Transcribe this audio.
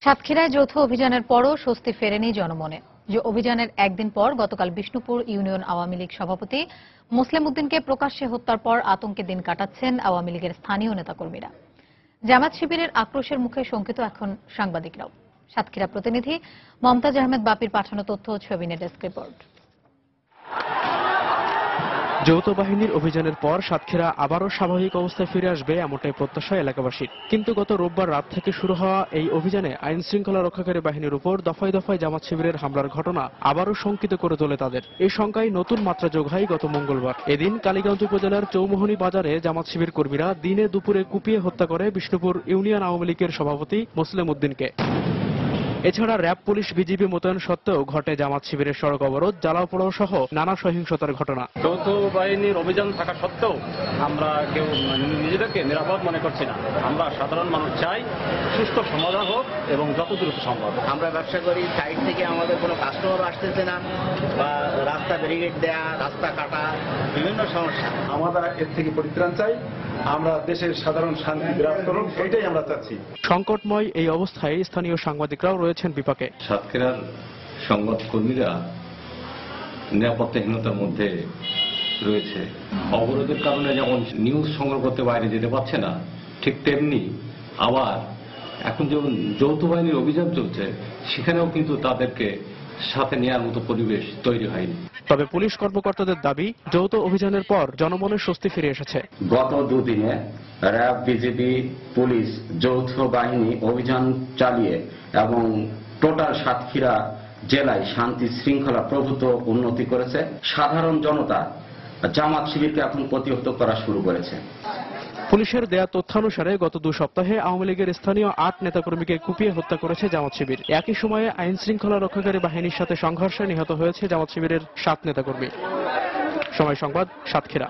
সাতক্ষীরায় যৌথ অভিযানের পরও স্বস্তি ফেরেনি জনমনে। যে অভিযানের একদিন পর গতকাল বিষ্ণুপুর ইউনিয়ন আওয়ামী লীগ সভাপতি মোসলেম উদ্দিনকে প্রকাশ্যে হত্যার পর আতঙ্কে দিন কাটাচ্ছেন আওয়ামী লীগের স্থানীয় নেতাকর্মীরা। জামাত শিবিরের আক্রোশের মুখে শঙ্কিত এখন সাংবাদিকরাও। সাতক্ষীরা প্রতিনিধি মমতাজ আহমেদ বাপির পাঠানো তথ্য ও ছবি নিয়ে ডেস্ক রিপোর্ট। যৌথ বাহিনীর অভিযানের পর সাতক্ষীরা আবারও স্বাভাবিক অবস্থায় ফিরে আসবে এমনটাই প্রত্যাশা এলাকাবাসীর। কিন্তু গত রোববার রাত থেকে শুরু হওয়া এই অভিযানে আইন শৃঙ্খলা রক্ষাকারী বাহিনীর উপর দফায় দফায় জামাত শিবিরের হামলার ঘটনা আবারও শঙ্কিত করে তোলে তাদের। এই শঙ্কায় নতুন মাত্রা যোগ হয় গত মঙ্গলবার। এদিন কালীগঞ্জ উপজেলার চৌমোহনী বাজারে জামাত শিবির কর্মীরা দিনে দুপুরে কুপিয়ে হত্যা করে বিষ্ণুপুর ইউনিয়ন আওয়ামী লীগের সভাপতি মোসলেম উদ্দিনকে। এছাড়া র্যাব, পুলিশ, বিজিবি মোতায়েন সত্ত্বেও ঘটে জামাত শিবিরের সড়ক অবরোধ, জ্বালাও পোড়াও সহ নানা সহিংসতার ঘটনা। যৌথ বাহিনীর অভিযান থাকা সত্ত্বেও আমরা কেউ নিজেদেরকে নিরাপদ মনে করছি না। আমরা সাধারণ মানুষ চাই সুস্থ সমাধান হোক এবং যত দ্রুত সম্ভব। আমরা ব্যবসা করি, সাইড থেকে আমাদের কোনো কাস্টমার আসতেছে না, বা রাস্তা ব্যারিকেড দেয়া, রাস্তা কাটা, বিভিন্ন সমস্যা। আমরা এর থেকে পরিত্রাণ চাই, আমরা দেশের সাধারণ শান্তি বিরাজ করুন, এটাই আমরা চাচ্ছি। সংকটময় এই অবস্থায় স্থানীয় সাংবাদিকরাও রয়েছেন বিপাকে। সাতক্ষীরার সংবাদকর্মীরা নিরাপত্তাহীনতার মধ্যে রয়েছে। অবরোধের কারণে যেমন নিউজ সংগ্রহ করতে বাইরে যেতে পারছে না, ঠিক তেমনি আবার এখন যেমন যৌথ বাহিনীর অভিযান চলছে, সেখানেও কিন্তু তাদেরকে সাথে নেওয়ার মতো পরিবেশ তৈরি হয়নি। তবে পুলিশ কর্মকর্তাদের দাবি, যৌথ অভিযানের পর জনমনের স্বস্তি ফিরে এসেছে। গত দুদিনে র্যাব, বিজিবি, পুলিশ যৌথ বাহিনী অভিযান চালিয়ে এবং টোটাল সাতক্ষীরা জেলায় শান্তি শৃঙ্খলা প্রভূত উন্নতি করেছে। সাধারণ জনতা জামাত শিবিরকে এখন প্রতিহত করা শুরু করেছে। পুলিশের দেয়া তথ্যানুসারে গত 2 সপ্তাহে আওয়ামী লীগের স্থানীয় 8 নেতাকর্মীকে কুপিয়ে হত্যা করেছে জামাত শিবির। একই সময়ে আইন শৃঙ্খলা রক্ষাকারী বাহিনীর সাথে সংঘর্ষে নিহত হয়েছে জামাত শিবিরের 7 নেতাকর্মী। সময় সংবাদ, সাতক্ষীরা।